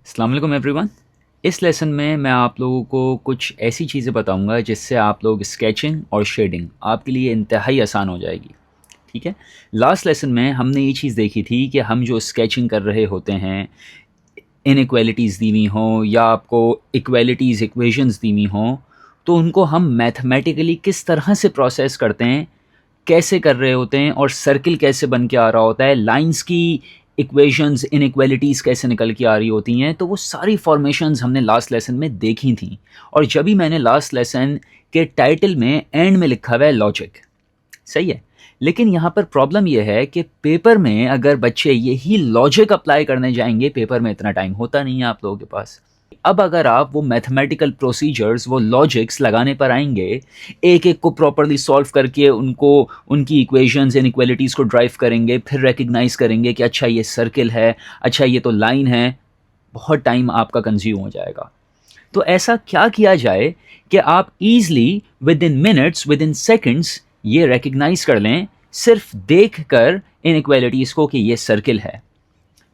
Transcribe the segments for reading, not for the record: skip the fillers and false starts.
अस्सलाम वालेकुम एवरीवन। इस लेसन में मैं आप लोगों को कुछ ऐसी चीज़ें बताऊंगा जिससे आप लोग स्केचिंग और शेडिंग आपके लिए इंतहाई आसान हो जाएगी। ठीक है। लास्ट लेसन में हमने ये चीज़ देखी थी कि हम जो स्केचिंग कर रहे होते हैं, इनइक्वालिटीज़ दी हुई हों या आपको इक्वालिटीज़ इक्वेशंस दी हुई हों, तो उनको हम मैथमेटिकली किस तरह से प्रोसेस करते हैं, कैसे कर रहे होते हैं और सर्किल कैसे बन के आ रहा होता है, लाइंस की इक्वेशंस इनइक्वालिटीज़ कैसे निकल के आ रही होती हैं, तो वो सारी फॉर्मेशंस हमने लास्ट लेसन में देखी थी। और जब भी मैंने लास्ट लेसन के टाइटल में एंड में लिखा हुआ है लॉजिक, सही है। लेकिन यहाँ पर प्रॉब्लम यह है कि पेपर में अगर बच्चे यही लॉजिक अप्लाई करने जाएंगे, पेपर में इतना टाइम होता नहीं है आप लोगों के पास। अब अगर आप वो मैथमेटिकल प्रोसीजर्स, वो लॉजिक्स लगाने पर आएंगे, एक एक को प्रॉपरली सॉल्व करके उनको उनकी इक्वेशंस इनइक्वालिटीज़ को ड्राइव करेंगे, फिर रिकग्नाइज करेंगे कि अच्छा ये सर्किल है, अच्छा ये तो लाइन है, बहुत टाइम आपका कंज्यूम हो जाएगा। तो ऐसा क्या किया जाए कि आप easily with in minutes, with in seconds ये रिकग्नाइज कर लें, सिर्फ देख कर इनइक्वालिटीज़ को कि ये सर्किल है,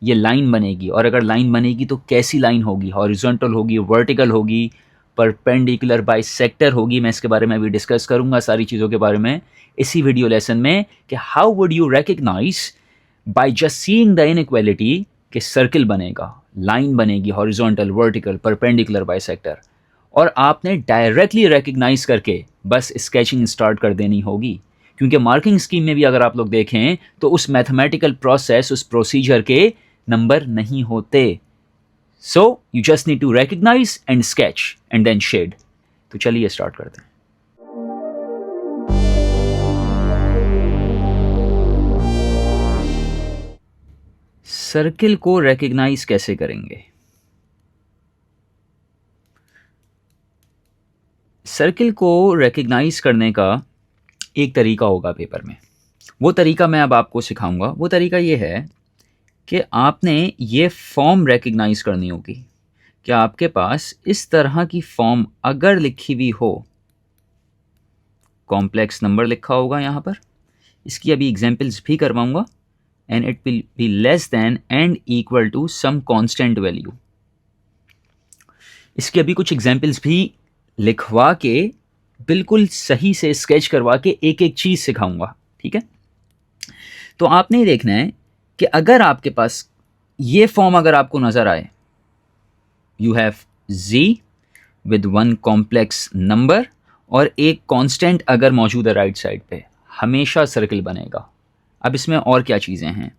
ये लाइन बनेगी। और अगर लाइन बनेगी तो कैसी लाइन होगी, हॉरिजॉन्टल होगी, वर्टिकल होगी, परपेंडिकुलर बाइसेक्टर होगी। मैं इसके बारे में अभी डिस्कस करूंगा सारी चीज़ों के बारे में इसी वीडियो लेसन में कि how would you recognise by just seeing the inequality कि सर्किल बनेगा, लाइन बनेगी, हॉरिजॉन्टल, वर्टिकल, परपेंडिकुलर बाइसेक्टर। और आपने डायरेक्टली रिकग्नाइज करके बस स्केचिंग स्टार्ट कर देनी होगी, क्योंकि मार्किंग स्कीम में भी अगर आप लोग देखें तो उस मैथमेटिकल प्रोसेस, उस प्रोसीजर के नंबर नहीं होते। So you just need to recognise and sketch and then shade. तो चलिए स्टार्ट करते हैं। सर्किल को रिकग्नाइज कैसे करेंगे? सर्किल को रिकग्नाइज करने का एक तरीका होगा पेपर में। वो तरीका मैं अब आपको सिखाऊंगा। वो तरीका ये है कि आपने ये फॉर्म रिकग्नाइज करनी होगी कि आपके पास इस तरह की फॉर्म अगर लिखी हुई हो, कॉम्प्लेक्स नंबर लिखा होगा यहाँ पर, इसकी अभी एग्जांपल्स भी करवाऊंगा, and it will be less than and equal to some constant value. इसके अभी कुछ एग्जांपल्स भी लिखवा के बिल्कुल सही से स्केच करवा के एक एक चीज़ सिखाऊंगा। ठीक है। तो आपने ये देखना है कि अगर आपके पास ये फॉर्म अगर आपको नज़र आए, you have z with one complex number और एक कांस्टेंट अगर मौजूद है राइट साइड पे, हमेशा सर्किल बनेगा। अब इसमें और क्या चीज़ें हैं?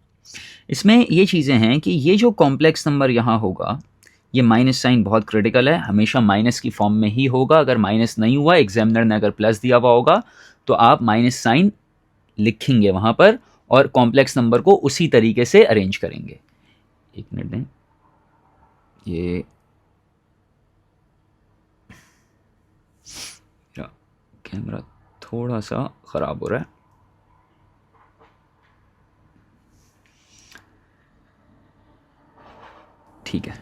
इसमें ये चीज़ें हैं कि ये जो कॉम्प्लेक्स नंबर यहाँ होगा, ये माइनस साइन बहुत क्रिटिकल है, हमेशा माइनस की फॉर्म में ही होगा। अगर माइनस नहीं हुआ, एग्जामिनर ने अगर प्लस दिया हुआ होगा, तो आप माइनस साइन लिखेंगे वहाँ पर और कॉम्प्लेक्स नंबर को उसी तरीके से अरेंज करेंगे। एक मिनट दें, ये कैमरा थोड़ा सा ख़राब हो रहा है। ठीक है।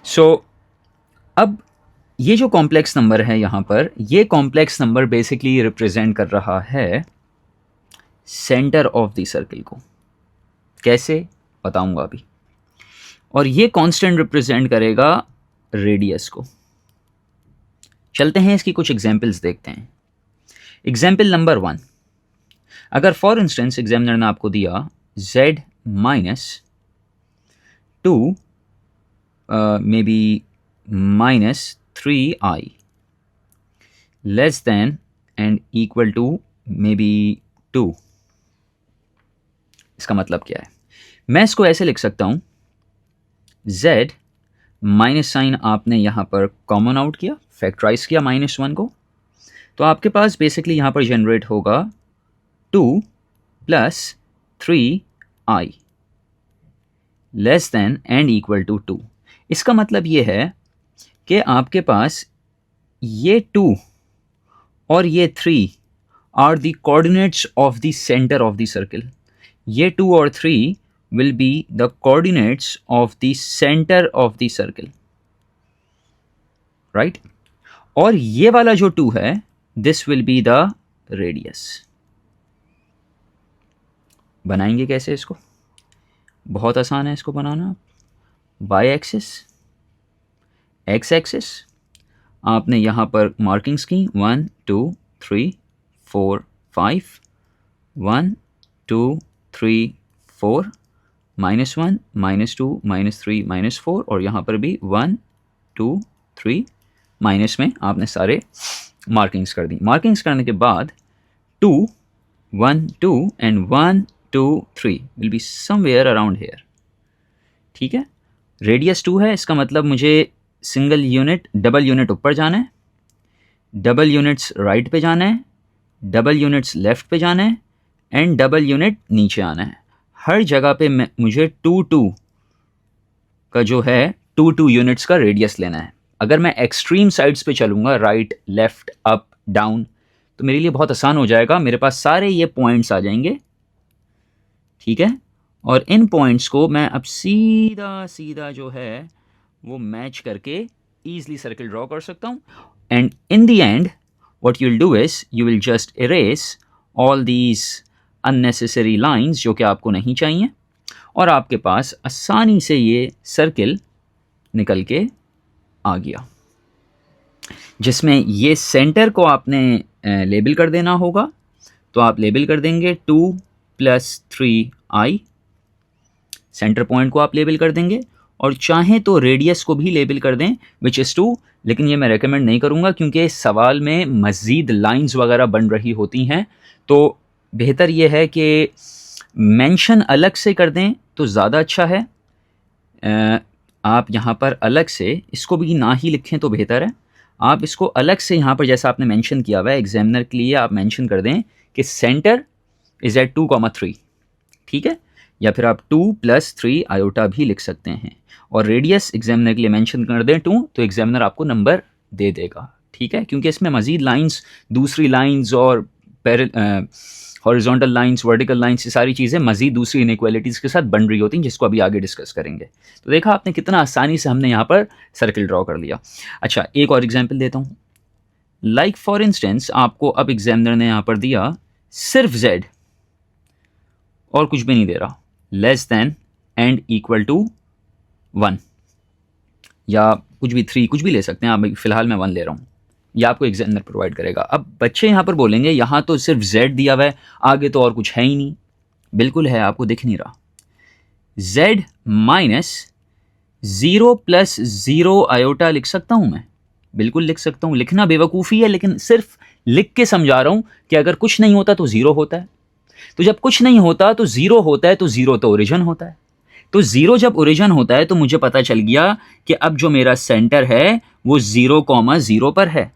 सो अब ये जो कॉम्प्लेक्स नंबर है यहाँ पर, ये कॉम्प्लेक्स नंबर बेसिकली रिप्रेजेंट कर रहा है सेंटर ऑफ द सर्किल को। कैसे बताऊंगा अभी। और ये कांस्टेंट रिप्रेजेंट करेगा रेडियस को। चलते हैं इसकी कुछ एग्जांपल्स देखते हैं। एग्जांपल नंबर 1, अगर फॉर इंस्टेंस एग्जामिनर ने आपको दिया z minus 2 may be -3i less than and equal to may be 2। इसका मतलब क्या है? मैं इसको ऐसे लिख सकता हूं, z माइनस साइन आपने यहां पर कॉमन आउट किया, फैक्टराइज किया -1 को, तो आपके पास बेसिकली यहां पर जनरेट होगा 2 plus 3i less than and equal to 2। इसका मतलब ये है कि आपके पास ये 2 और ये 3 are the coordinates of the centre of the circle. ये 2 और 3 will be the coordinates of the center of the circle, right? और ये वाला जो 2 है, this will be the radius। बनाएंगे कैसे इसको? बहुत आसान है इसको बनाना। y एक्सिस एक्स एक्सिस, आपने यहाँ पर मार्किंग्स की 1 2 3 4 5, 1 2 3 4, -1 -2 -3 -4, और यहाँ पर भी 1 2 3 माइनस में आपने सारे मार्किंग्स कर दी। मार्किंग्स करने के बाद 2 1 2 and 1 2 3 will be somewhere around hair. ठीक है, रेडियस 2 है, इसका मतलब मुझे सिंगल यूनिट डबल यूनिट ऊपर जाना है, डबल यूनिट्स राइट पे जाना है, डबल यूनिट्स लेफ्ट पे जाना है, एंड डबल यूनिट नीचे आना है। हर जगह पे मुझे 2 2 का जो है 2 2 यूनिट्स का रेडियस लेना है। अगर मैं एक्सट्रीम साइड्स पे चलूँगा, राइट लेफ्ट अप डाउन, तो मेरे लिए बहुत आसान हो जाएगा, मेरे पास सारे ये पॉइंट्स आ जाएंगे। ठीक है, और इन पॉइंट्स को मैं अब सीधा सीधा जो है वो मैच करके ईजिली सर्किल ड्रॉ कर सकता हूँ। And in the end what you will do is you will just erase all these unnecessary lines जो कि आपको नहीं चाहिए, और आपके पास आसानी से ये सर्किल निकल के आ गया, जिसमें ये सेंटर को आपने लेबल कर देना होगा। तो आप लेबल कर देंगे 2 + 3i, सेंटर पॉइंट को आप लेबल कर देंगे, और चाहें तो रेडियस को भी लेबल कर दें विच इज़ 2, लेकिन ये मैं रेकमेंड नहीं करूँगा क्योंकि सवाल में मज़ीद लाइंस वगैरह बन रही होती हैं, तो बेहतर ये है कि मेंशन अलग से कर दें तो ज़्यादा अच्छा है। आप यहाँ पर अलग से इसको भी ना ही लिखें तो बेहतर है, आप इसको अलग से यहाँ पर जैसा आपने मेंशन किया हुआ है एग्जामिनर के लिए आप मेंशन कर दें कि सेंटर इज़ एट 2,3। ठीक है, या फिर आप 2 + 3 आयोटा भी लिख सकते हैं, और रेडियस एग्जामिनर के लिए मेंशन कर दें 2, तो एग्जामिनर आपको नंबर दे देगा। ठीक है, क्योंकि इसमें मज़ीद लाइंस, दूसरी लाइंस और हॉरिजॉन्टल लाइंस, वर्टिकल लाइंस, ये सारी चीज़ें मज़ीद दूसरी इनइक्वालिटीज़ के साथ बन रही होती हैं, जिसको अभी आगे डिस्कस करेंगे। तो देखा आपने कितना आसानी से हमने यहाँ पर सर्किल ड्रॉ कर लिया। अच्छा, एक और एग्जाम्पल देता हूँ। लाइक फॉर इंस्टेंस आपको अब एग्जामिनर ने यहाँ पर दिया सिर्फ z और कुछ भी नहीं दे रहा, less than and equal to 1, या कुछ भी 3, कुछ भी ले सकते हैं आप, फिलहाल मैं 1 ले रहा हूँ, यह आपको एग्जामिनर प्रोवाइड करेगा। अब बच्चे यहाँ पर बोलेंगे यहाँ तो सिर्फ z दिया हुआ है, आगे तो और कुछ है ही नहीं। बिल्कुल है, आपको दिख नहीं रहा। z - 0 + 0 आयोटा लिख सकता हूँ मैं, बिल्कुल लिख सकता हूँ। लिखना बेवकूफ़ी है, लेकिन सिर्फ लिख के समझा रहा हूँ कि अगर कुछ नहीं होता तो 0 होता है, तो जब कुछ नहीं होता तो 0 होता है, तो 0 तो ओरिजिन होता है। तो 0 जब ओरिजिन होता है तो मुझे पता चल गया कि अब जो मेरा सेंटर है वो 0,0 पर है।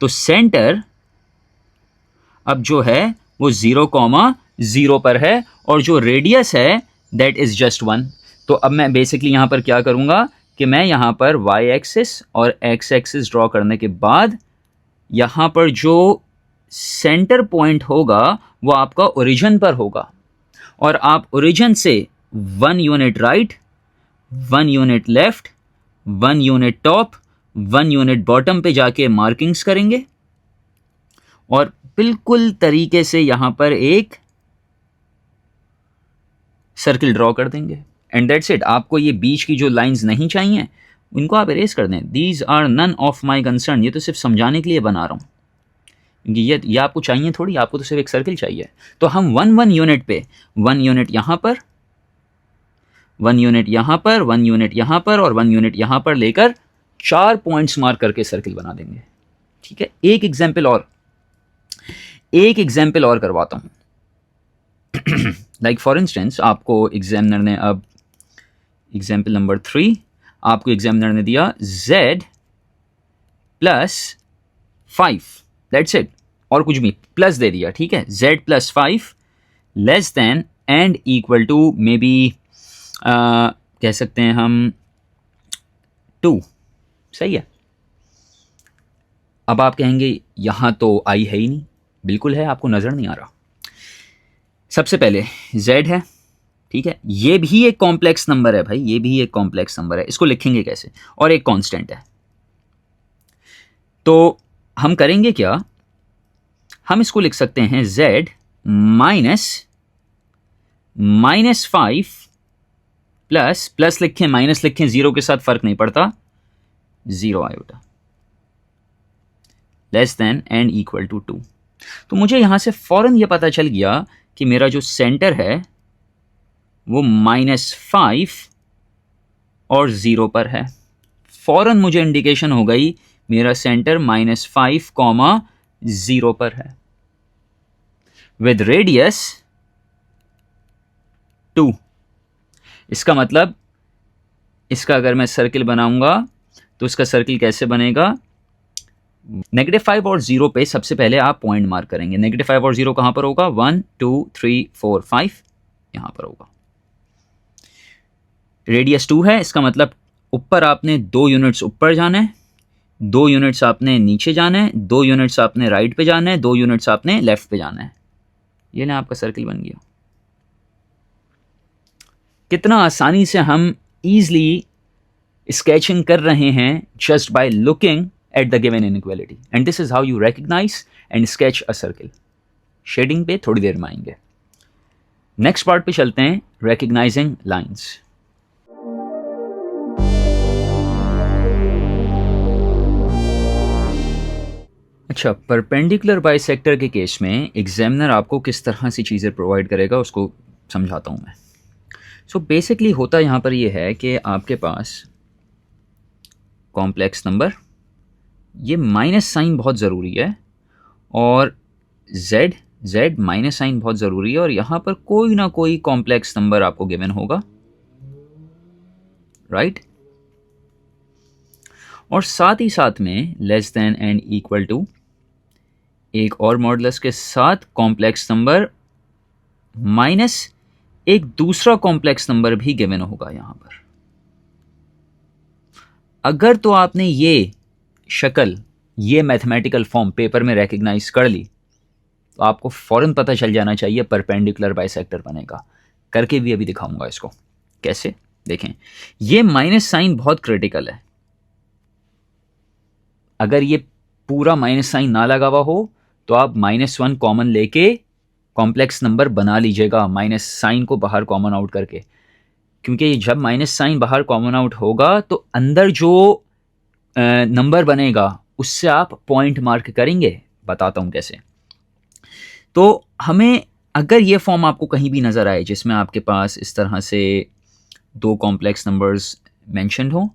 तो सेंटर अब जो है वो 0,0 पर है, और जो रेडियस है दैट इज जस्ट 1। तो अब मैं बेसिकली यहाँ पर क्या करूँगा कि मैं यहाँ पर y एक्सिस और x एक्सिस ड्रॉ करने के बाद यहाँ पर जो सेंटर पॉइंट होगा वो आपका ओरिजिन पर होगा, और आप ओरिजिन से 1 unit right, 1 unit left, 1 unit top, 1 unit bottom पे जाके मार्किंग्स करेंगे, और बिल्कुल तरीके से यहाँ पर एक सर्किल ड्रॉ कर देंगे, एंड दैट्स इट। आपको ये बीच की जो लाइंस नहीं चाहिए उनको आप इरेज कर दें। These are none of my concern, ये तो सिर्फ समझाने के लिए बना रहा हूँ, ये आपको चाहिए थोड़ी, आपको तो सिर्फ एक सर्किल चाहिए। तो हम 1 यूनिट पे 1 यूनिट यहाँ पर, 1 यूनिट यहाँ पर, 1 यूनिट यहाँ पर, और 1 यूनिट यहाँ पर लेकर 4 पॉइंट्स मार्क करके सर्किल बना देंगे। ठीक है, एक एग्जाम्पल और करवाता हूँ। लाइक फॉर इंस्टेंस आपको एग्जामिनर ने अब एग्जाम्पल नंबर 3 आपको एग्जामिनर ने दिया z + 5, दैट्स इट, और कुछ भी प्लस दे दिया। ठीक है, z + 5 less than and equal to may be कह सकते हैं हम 2, सही है। अब आप कहेंगे यहाँ तो i है ही नहीं, बिल्कुल है, आपको नज़र नहीं आ रहा। सबसे पहले z है, ठीक है, ये भी एक कॉम्प्लेक्स नंबर है भाई, ये भी एक कॉम्प्लेक्स नंबर है, इसको लिखेंगे कैसे, और एक कांस्टेंट है। तो हम करेंगे क्या, हम इसको लिख सकते हैं z -5 प्लस लिखें माइनस लिखें, जीरो के साथ फर्क नहीं पड़ता, 0 iota, less than and equal to 2। तो मुझे यहाँ से फ़ौरन ये पता चल गया कि मेरा जो सेंटर है वो -5 और 0 पर है। फ़ौरन मुझे इंडिकेशन हो गई मेरा सेंटर -5, 0 पर है, विद रेडियस 2। इसका मतलब इसका अगर मैं सर्किल बनाऊंगा तो इसका सर्किल कैसे बनेगा? -5 और 0 पे सबसे पहले आप पॉइंट मार्क करेंगे। -5 और 0 कहाँ पर होगा? 1 2 3 4 5 यहाँ पर होगा। रेडियस 2 है, इसका मतलब ऊपर आपने 2 यूनिट्स ऊपर जाना है, 2 यूनिट्स आपने नीचे जाना है, 2 यूनिट्स आपने राइट पे जाना है, 2 यूनिट्स आपने लेफ्ट पे जाना है। ये ना आपका सर्किल बन गया। कितना आसानी से हम ईजिली स्केचिंग कर रहे हैं just by looking at the given inequality, and this is how you recognize and sketch a circle. Shading पे थोड़ी देर में आएंगे। नेक्स्ट पार्ट पे चलते हैं, recognizing lines. अच्छा, परपेंडिकुलर बाइसेक्टर के केस में एग्जामिनर आपको किस तरह से चीज़ें प्रोवाइड करेगा उसको समझाता हूँ मैं। सो बेसिकली होता यहाँ पर ये है कि आपके पास कॉम्प्लेक्स नंबर, ये माइनस साइन बहुत ज़रूरी है, और z माइनस साइन बहुत ज़रूरी है, और यहाँ पर कोई ना कोई कॉम्प्लेक्स नंबर आपको गिवन होगा, राइट? और साथ ही साथ में less than and equal to एक और मॉडुलस के साथ कॉम्प्लेक्स नंबर माइनस एक दूसरा कॉम्प्लेक्स नंबर भी गिवन होगा यहाँ पर। अगर तो आपने ये शक्ल, ये मैथमेटिकल फॉर्म पेपर में रिकग्नाइज कर ली तो आपको फ़ौरन पता चल जाना चाहिए परपेंडिकुलर बाइसेक्टर बनेगा। करके भी अभी दिखाऊंगा इसको कैसे। देखें, ये माइनस साइन बहुत क्रिटिकल है। अगर ये पूरा माइनस साइन ना लगा हुआ हो तो आप -1 कॉमन लेके कॉम्प्लेक्स नंबर बना लीजिएगा, माइनस साइन को बाहर कॉमन आउट करके, क्योंकि जब माइनस साइन बाहर कॉमन आउट होगा तो अंदर जो नंबर बनेगा उससे आप पॉइंट मार्क करेंगे। बताता हूं कैसे। तो हमें अगर ये फॉर्म आपको कहीं भी नज़र आए जिसमें आपके पास इस तरह से 2 कॉम्प्लेक्स नंबर्स मैंशनड हो,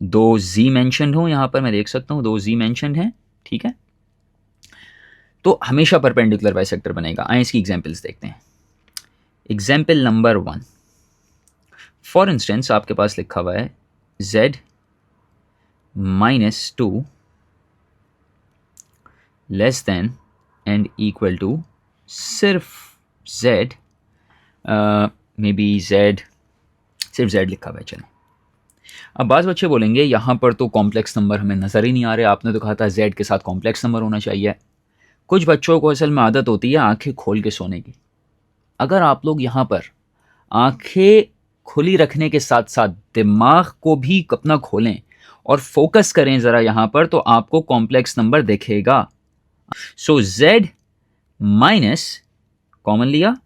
2 z मैंशनड हो, यहाँ पर मैं देख सकता हूँ 2 z मैंशनड हैं, ठीक है, तो हमेशा परपेंडिकुलर बाइसेक्टर बनेगा। आए इसकी एग्जांपल्स देखते हैं। एग्जांपल नंबर 1, फॉर इंस्टेंस आपके पास लिखा हुआ है z -2 less than and equal to सिर्फ z, मे बी z, सिर्फ z लिखा हुआ है। चलें, अब बाज़ बच्चे बोलेंगे यहाँ पर तो कॉम्प्लेक्स नंबर हमें नज़र ही नहीं आ रहे, आपने तो कहा था z के साथ कॉम्प्लेक्स नंबर होना चाहिए। कुछ बच्चों को असल में आदत होती है आंखें खोल के सोने की। अगर आप लोग यहाँ पर आंखें खुली रखने के साथ साथ दिमाग को भी अपना खोलें और फोकस करें ज़रा यहाँ पर, तो आपको कॉम्प्लेक्स नंबर दिखेगा। सो z माइनस कॉमन लिया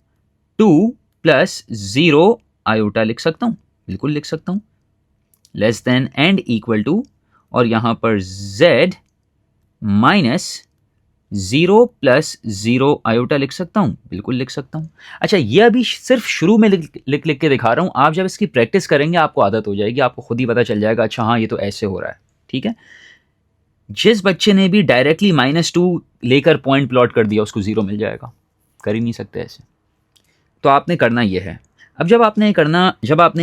2 + 0 आयोटा लिख सकता हूँ, बिल्कुल लिख सकता हूँ, less than and equal to, और यहाँ पर z -0 + 0 आयोटा लिख सकता हूँ, बिल्कुल लिख सकता हूँ। अच्छा, ये अभी सिर्फ शुरू में लिख के दिखा रहा हूँ, आप जब इसकी प्रैक्टिस करेंगे आपको आदत हो जाएगी, आपको खुद ही पता चल जाएगा अच्छा हाँ ये तो ऐसे हो रहा है, ठीक है। जिस बच्चे ने भी डायरेक्टली -2 लेकर पॉइंट प्लॉट कर दिया उसको 0 मिल जाएगा, कर ही नहीं सकते ऐसे। तो आपने करना ये है, अब जब आपने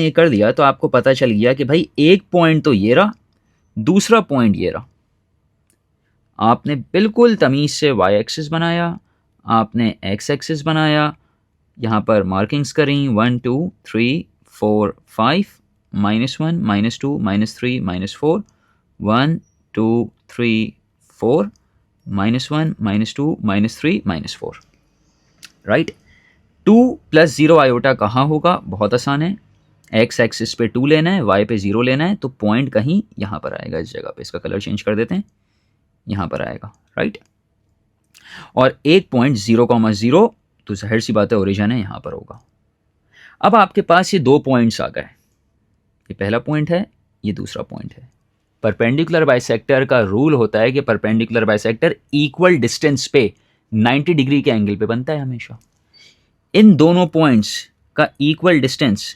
ये कर दिया तो आपको पता चल गया कि भाई एक पॉइंट तो ये रहा, दूसरा पॉइंट ये रहा। आपने बिल्कुल तमीज़ से y एक्सिस बनाया, आपने x एक्सिस बनाया, यहाँ पर मार्किंग्स करी 1 2 3 4 5, -1 -2 -3 -4, 1 2 3 4, -1 -2 -3 -4, राइट। 2 + 0 आयोटा कहाँ होगा? बहुत आसान है, x एक्सिस पे 2 लेना है, y पे 0 लेना है, तो पॉइंट कहीं यहाँ पर आएगा, इस जगह पे। इसका कलर चेंज कर देते हैं, यहाँ पर आएगा, राइट। और एक पॉइंट 0,0 तो जाहिर सी बात है ओरिजिन है, यहाँ पर होगा। अब आपके पास ये 2 पॉइंट्स आ गए, ये पहला पॉइंट है, ये दूसरा पॉइंट है। परपेंडिकुलर बाइसेक्टर का रूल होता है कि परपेंडिकुलर बाइसेक्टर इक्वल डिस्टेंस पे 90 डिग्री के एंगल पे बनता है हमेशा। इन दोनों पॉइंट्स का इक्वल डिस्टेंस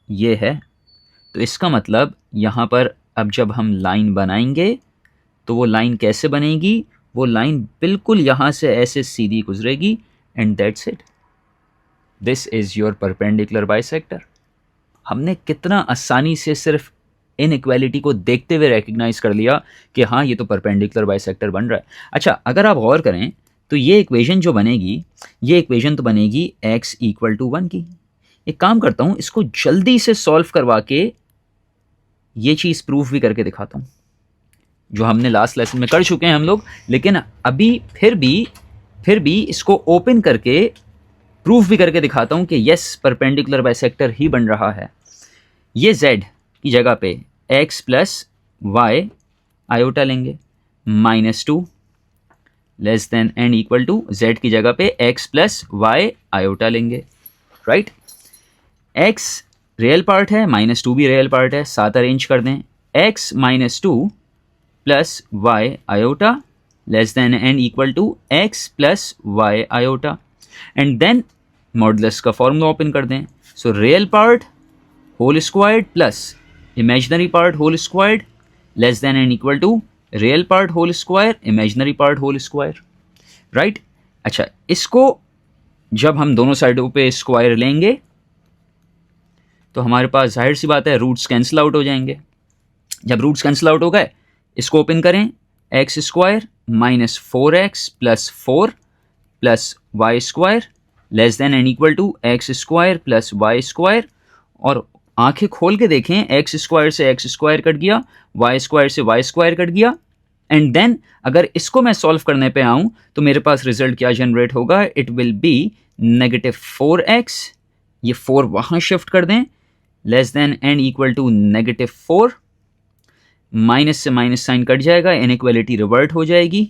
ये है, तो इसका मतलब यहाँ पर अब जब हम लाइन बनाएंगे तो वो लाइन कैसे बनेगी, वो लाइन बिल्कुल यहाँ से ऐसे सीधी गुजरेगी and that's it, this is your perpendicular bisector. हमने कितना आसानी से सिर्फ इनइक्वालिटी को देखते हुए रिकग्नाइज कर लिया कि हाँ ये तो परपेंडिकुलर बाइसेक्टर बन रहा है। अच्छा, अगर आप गौर करें तो ये इक्वेशन जो बनेगी, ये इक्वेशन तो बनेगी x इक्वल टू 1 की। एक काम करता हूँ, इसको जल्दी से सॉल्व करवा के ये चीज़ प्रूफ भी करके दिखाता हूँ, जो हमने लास्ट लेसन में कर चुके हैं हम लोग, लेकिन अभी फिर भी इसको ओपन करके प्रूफ भी करके दिखाता हूँ कि यस परपेंडिकुलर बाइसेक्टर ही बन रहा है। ये z की जगह पे x प्लस वाई आयोटा लेंगे, -2 less than n equal to z की जगह पे x प्लस वाई आयोटा लेंगे, राइट। x रियल पार्ट है, -2 भी रियल पार्ट है, साथ अरेंज कर दें, x -2 plus y iota less than n equal to x plus y iota, and then modulus का फॉर्मूला ओपन कर दें। So real part whole squared plus imaginary part whole squared less than n equal to real part whole square imaginary part whole square, right. अच्छा, इसको जब हम दोनों साइडों पे स्क्वायर लेंगे तो हमारे पास जाहिर सी बात है रूट्स कैंसिल आउट हो जाएंगे। जब रूट्स कैंसिल आउट हो गए, इसको ओपन करें, x square -4x plus 4 plus y square less than and equal to x square plus y square, और आंखें खोल के देखें, एक्स स्क्वायर से एक्स स्क्वायर कट गया, वाई स्क्वायर से वाई स्क्वायर कट गया, एंड देन अगर इसको मैं सॉल्व करने पे आऊँ तो मेरे पास रिजल्ट क्या जनरेट होगा, इट विल बी -4x, ये 4 वहाँ शिफ्ट कर दें, less than n equal to -4, minus से माइनस साइन कट जाएगा, इनइक्वालिटी रिवर्ट हो जाएगी,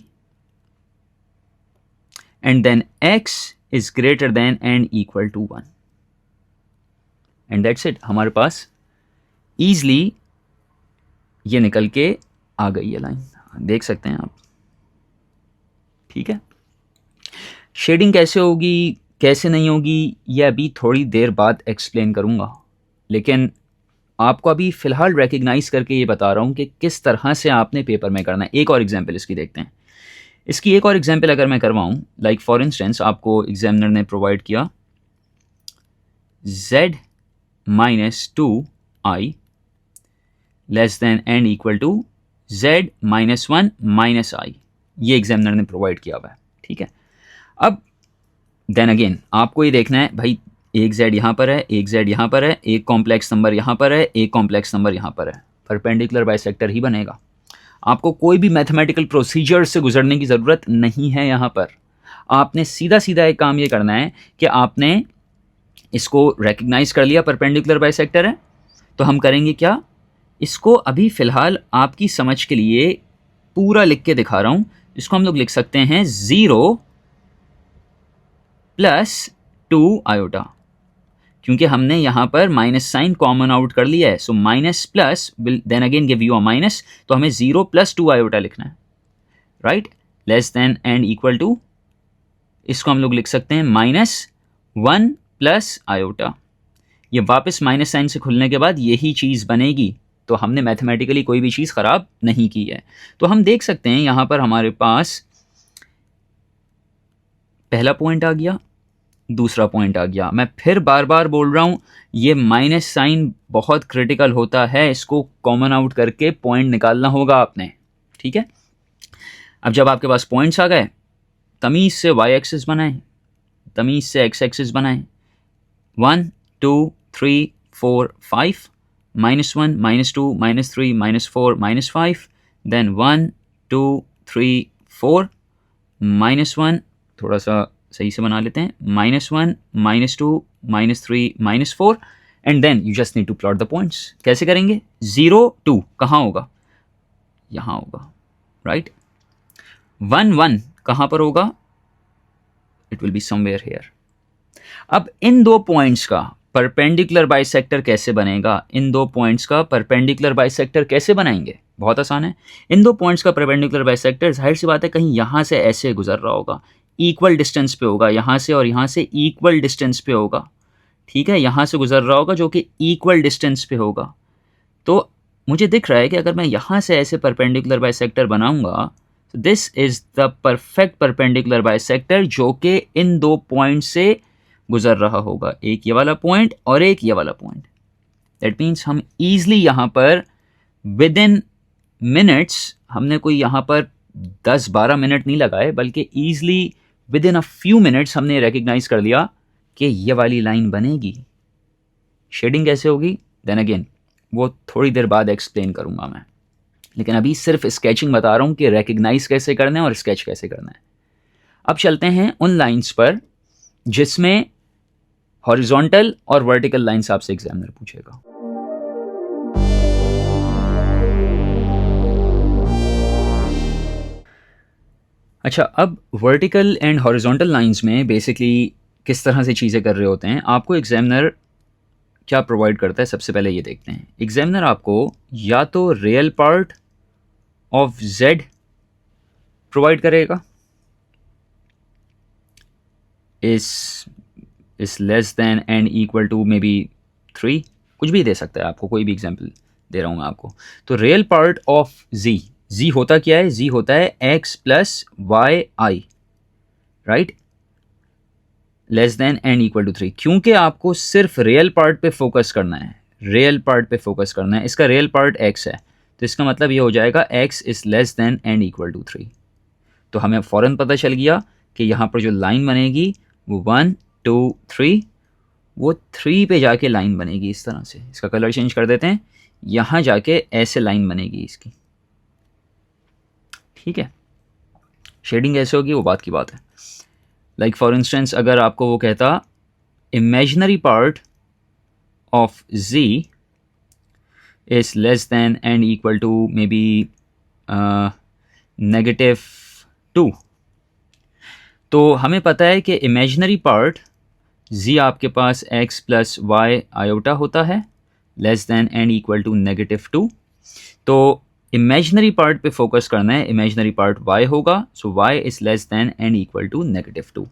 and then x is greater than n equal to 1, and that's it. हमारे पास ईजली ये निकल के आ गई है लाइन, देख सकते हैं आप, ठीक है। शेडिंग कैसे होगी कैसे नहीं होगी ये अभी थोड़ी देर बाद एक्सप्लेन करूंगा, लेकिन आपको अभी फ़िलहाल रिकग्नाइज करके ये बता रहा हूँ कि किस तरह से आपने पेपर में करना है। एक और एग्जांपल इसकी देखते हैं। इसकी एक और एग्जांपल अगर मैं करवाऊँ, लाइक फॉर इंस्टेंस आपको एग्जामिनर ने प्रोवाइड किया z -2i less than n equal to z -1 -i, ये एग्जामिनर ने प्रोवाइड किया हुआ है, ठीक है। अब देन अगेन आपको ये देखना है भाई, एक z यहाँ पर है, एक z यहाँ पर है, एक कॉम्प्लेक्स नंबर यहाँ पर है, एक कॉम्प्लेक्स नंबर यहाँ पर है, परपेंडिकुलर बाइसेक्टर ही बनेगा। आपको कोई भी मैथमेटिकल प्रोसीजर से गुजरने की ज़रूरत नहीं है। यहाँ पर आपने सीधा सीधा एक काम ये करना है कि आपने इसको रिकग्नाइज कर लिया परपेंडिकुलर बाइसेक्टर है, तो हम करेंगे क्या, इसको अभी फ़िलहाल आपकी समझ के लिए पूरा लिख के दिखा रहा हूँ। इसको हम लोग लिख सकते हैं 0 + 2 आयोटा, क्योंकि हमने यहाँ पर माइनस साइन कॉमन आउट कर लिया है, so minus plus will then again give you a minus, तो हमें 0 + 2 आयोटा लिखना है, right, less than n equal to, इसको हम लोग लिख सकते हैं -1 + आयोटा। ये वापस माइनस साइन से खुलने के बाद यही चीज़ बनेगी, तो हमने मैथमेटिकली कोई भी चीज़ ख़राब नहीं की है। तो हम देख सकते हैं यहाँ पर हमारे पास पहला पॉइंट आ गया, दूसरा पॉइंट आ गया। मैं फिर बार बार बोल रहा हूँ, ये माइनस साइन बहुत क्रिटिकल होता है, इसको कॉमन आउट करके पॉइंट निकालना होगा आपने, ठीक है। अब जब आपके पास पॉइंट्स आ गए, तमीज़ से वाई एक्सिस बनाएं, तमीज़ से एक्स एक्सिस बनाएं, 1 2 3 4 5, -1 -2 -3 -4 -5, देन 1 2 3 4 -1, थोड़ा सा सही से बना लेते हैं, -1 -2 -3 -4, and then you just need to plot the points. कैसे करेंगे, 0 2 कहाँ होगा, यहाँ होगा, राइट। 1 1 कहाँ पर होगा, it will be somewhere here. अब इन दो पॉइंट्स का परपेंडिकुलर बाइसेक्टर कैसे बनेगा, इन दो पॉइंट्स का परपेंडिकुलर बाइसेक्टर कैसे बनाएंगे, बहुत आसान है। इन दो पॉइंट्स का परपेंडिकुलर बाइसेक्टर जाहिर सी बात है कहीं यहाँ से ऐसे गुजर रहा होगा, इक्वल डिस्टेंस पे होगा, यहाँ से और यहाँ से इक्वल डिस्टेंस पे होगा, ठीक है, यहाँ से गुजर रहा होगा जो कि इक्वल डिस्टेंस पे होगा। तो मुझे दिख रहा है कि अगर मैं यहाँ से ऐसे परपेंडिकुलर बाइसेक्टर बनाऊंगा तो this is the perfect perpendicular bisector जो कि इन दो पॉइंट से गुजर रहा होगा, एक ये वाला पॉइंट और एक ये वाला पॉइंट। दैट मीन्स हम ईजिली यहाँ पर विद इन मिनट्स, हमने कोई यहाँ पर 10-12 मिनट नहीं लगाए बल्कि easily with in a few minutes हमने रिकग्नाइज कर लिया कि ये वाली लाइन बनेगी। शेडिंग कैसे होगी देन अगेन वो थोड़ी देर बाद एक्सप्लेन करूँगा मैं, लेकिन अभी सिर्फ स्केचिंग बता रहा हूँ कि रिकग्नाइज कैसे करना है और स्केच कैसे करना है। अब चलते हैं उन लाइंस पर जिसमें हॉरिजॉन्टल और वर्टिकल लाइंस आपसे एग्जामिनर पूछेगा। अच्छा, अब वर्टिकल एंड हॉरिजॉन्टल लाइंस में बेसिकली किस तरह से चीज़ें कर रहे होते हैं, आपको एग्जामिनर क्या प्रोवाइड करता है सबसे पहले ये देखते हैं। एग्जामिनर आपको या तो real part of z provide करेगा, is less than and equal to may be 3, कुछ भी दे सकता है आपको, कोई भी एग्जाम्पल दे रहा हूँ मैं आपको। तो रियल पार्ट ऑफ z होता क्या है, z होता है x plus y i, right, less than and equal to 3। क्योंकि आपको सिर्फ रियल पार्ट पे फोकस करना है, रियल पार्ट पे फोकस करना है, इसका रियल पार्ट x है, तो इसका मतलब ये हो जाएगा x is less than and equal to 3। तो हमें फ़ौरन पता चल गया कि यहाँ पर जो लाइन बनेगी वो 1 2 3, वो 3 पे जाके लाइन बनेगी इस तरह से। इसका कलर चेंज कर देते हैं, यहाँ जाके ऐसे लाइन बनेगी इसकी, ठीक है। शेडिंग कैसे होगी वो बात की बात है। लाइक फॉर इंस्टेंस अगर आपको वो कहता imaginary part of z is less than and equal to may be -2, तो हमें पता है कि इमेजिनरी पार्ट z आपके पास x प्लस वाई आयोटा होता है, less than and equal to -2। तो इमेजिनरी पार्ट पे फोकस करना है, इमेजिनरी पार्ट y होगा, so y is less than and equal to -2।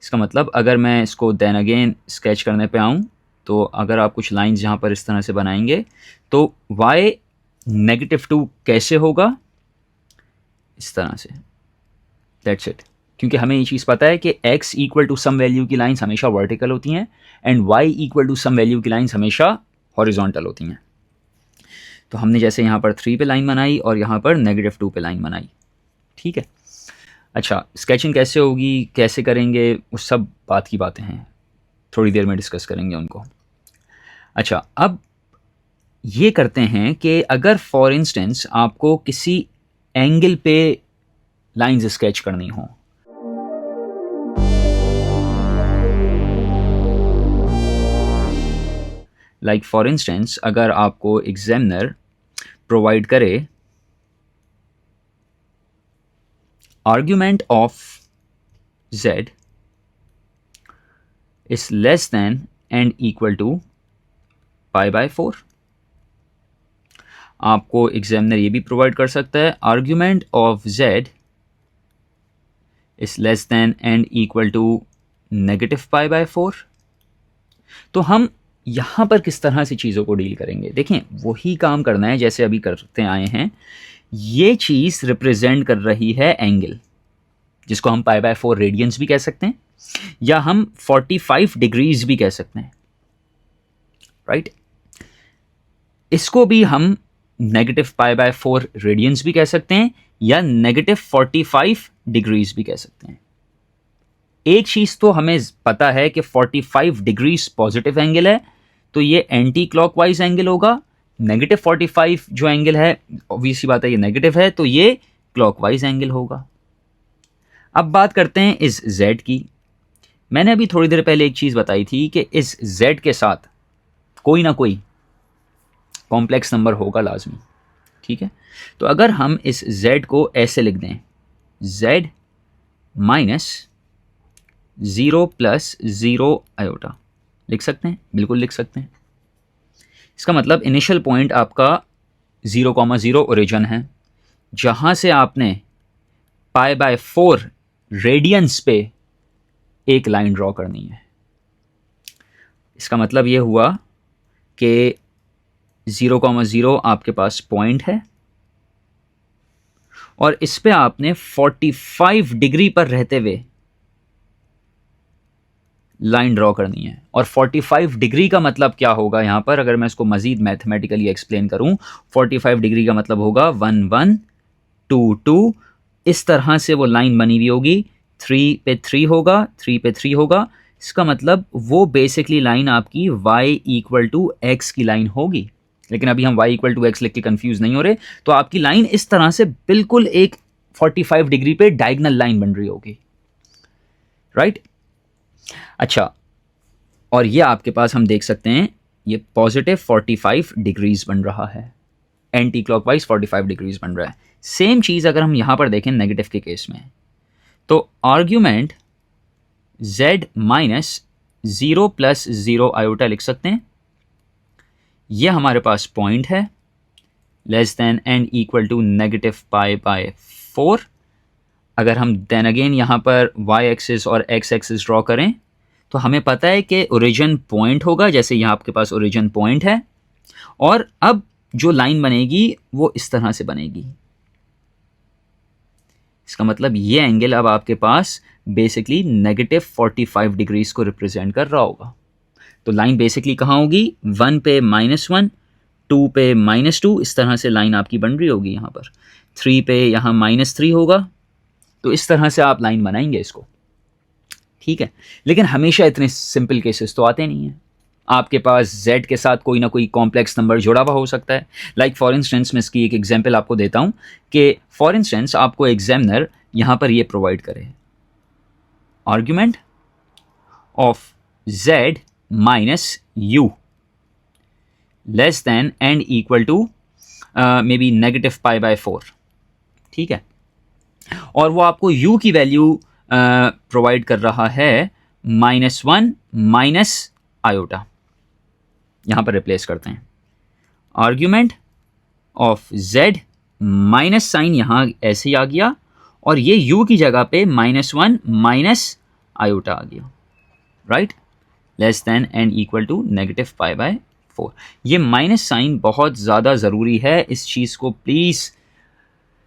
इसका मतलब अगर मैं इसको देन अगेन स्केच करने पे आऊँ तो अगर आप कुछ लाइंस यहाँ पर इस तरह से बनाएंगे तो y -2 कैसे होगा, इस तरह से, दैट्स इट। क्योंकि हमें ये चीज़ पता है कि x equal to some value की लाइंस हमेशा वर्टिकल होती हैं and y equal to some value की लाइंस हमेशा हॉरिजॉन्टल होती हैं। तो हमने जैसे यहाँ पर 3 पे लाइन बनाई और यहाँ पर -2 पे लाइन बनाई, ठीक है। अच्छा, स्केचिंग कैसे होगी, कैसे करेंगे, उस सब बात की बातें हैं, थोड़ी देर में डिस्कस करेंगे उनको। अच्छा, अब ये करते हैं कि अगर फॉर इंस्टेंस आपको किसी एंगल पे लाइंस स्केच करनी हो, लाइक फॉर इंस्टेंस अगर आपको एग्जामिनर प्रोवाइड करे argument of z is less than and equal to π/4, आपको एग्जामिनर ये भी प्रोवाइड कर सकता है argument of z is less than and equal to -π/4। तो हम यहाँ पर किस तरह से चीज़ों को डील करेंगे, देखें वही काम करना है जैसे अभी करते आए हैं। ये चीज़ रिप्रेजेंट कर रही है एंगल, जिसको हम π/4 रेडियंस भी कह सकते हैं या हम 45 डिग्रीज भी कह सकते हैं, राइट। इसको भी हम -π/4 रेडियंस भी कह सकते हैं या -45 डिग्रीज भी कह सकते हैं। एक चीज़ तो हमें पता है कि 45 डिग्रीज पॉजिटिव एंगल है, तो ये एंटी क्लॉकवाइज एंगल होगा। -45 जो एंगल है ऑब्वियसली बात है ये नेगेटिव है, तो ये क्लॉकवाइज एंगल होगा। अब बात करते हैं इस z की। मैंने अभी थोड़ी देर पहले एक चीज़ बताई थी कि इस z के साथ कोई ना कोई कॉम्प्लेक्स नंबर होगा लाजमी, ठीक है। तो अगर हम इस z को ऐसे लिख दें, z - 0 + 0 आयोटा, लिख सकते हैं, बिल्कुल लिख सकते हैं। इसका मतलब इनिशियल पॉइंट आपका 0,0 ओरिजिन है, जहां से आपने π/4 रेडियंस पे एक लाइन ड्रॉ करनी है। इसका मतलब ये हुआ कि 0,0 आपके पास पॉइंट है और इस पे आपने 45 डिग्री पर रहते हुए लाइन ड्रॉ करनी है। और 45 डिग्री का मतलब क्या होगा यहाँ पर, अगर मैं इसको मजीद मैथमेटिकली एक्सप्लेन करूं, 45 डिग्री का मतलब होगा 1 1 2 2, इस तरह से वो लाइन बनी हुई होगी। 3 पे 3 होगा, 3 पे 3 होगा। इसका मतलब वो बेसिकली लाइन आपकी y = x की लाइन होगी। लेकिन अभी हम y = x लिख के कंफ्यूज नहीं हो रहे। तो आपकी लाइन इस तरह से बिल्कुल एक 45 डिग्री पे डायगोनल लाइन बन रही होगी, राइट? अच्छा, और ये आपके पास हम देख सकते हैं ये पॉजिटिव 45 डिग्रीज बन रहा है, एंटी क्लॉकवाइज 45 डिग्रीज बन रहा है। सेम चीज़ अगर हम यहाँ पर देखें नेगेटिव के केस में, तो आर्ग्यूमेंट z - 0 + 0 आयोटा लिख सकते हैं। ये हमारे पास पॉइंट है, लेस देन n = -π/4। अगर हम देन अगेन यहाँ पर y एक्सिस और x एक्सिस ड्रॉ करें तो हमें पता है कि ओरिजिन पॉइंट होगा, जैसे यहाँ आपके पास ओरिजिन पॉइंट है। और अब जो लाइन बनेगी वो इस तरह से बनेगी। इसका मतलब ये एंगल अब आपके पास बेसिकली -45 डिग्रीज को रिप्रेजेंट कर रहा होगा। तो लाइन बेसिकली कहाँ होगी, 1 पे -1, 2 पे -2, इस तरह से लाइन आपकी बन रही होगी। यहाँ पर 3 पे यहाँ -3 होगा। तो इस तरह से आप लाइन बनाएंगे इसको, ठीक है। लेकिन हमेशा इतने सिंपल केसेस तो आते नहीं हैं। आपके पास z के साथ कोई ना कोई कॉम्प्लेक्स नंबर जुड़ा हुआ हो सकता है। लाइक फॉर इंस्टेंस मैं इसकी एक एग्जांपल आपको देता हूं कि फॉर इंस्टेंस आपको एग्जामिनर यहां पर ये प्रोवाइड करे, argument of z - u less than n = may be -π/4, ठीक है। और वो आपको u की वैल्यू प्रोवाइड कर रहा है -1 - आयोटा। यहां पर रिप्लेस करते हैं, argument of z minus sign यहां ऐसे ही आ गया और ये u की जगह पे -1 - आयोटा आ गया, राइट? Less than n = -π/4। ये माइनस साइन बहुत ज़्यादा ज़रूरी है, इस चीज़ को प्लीज़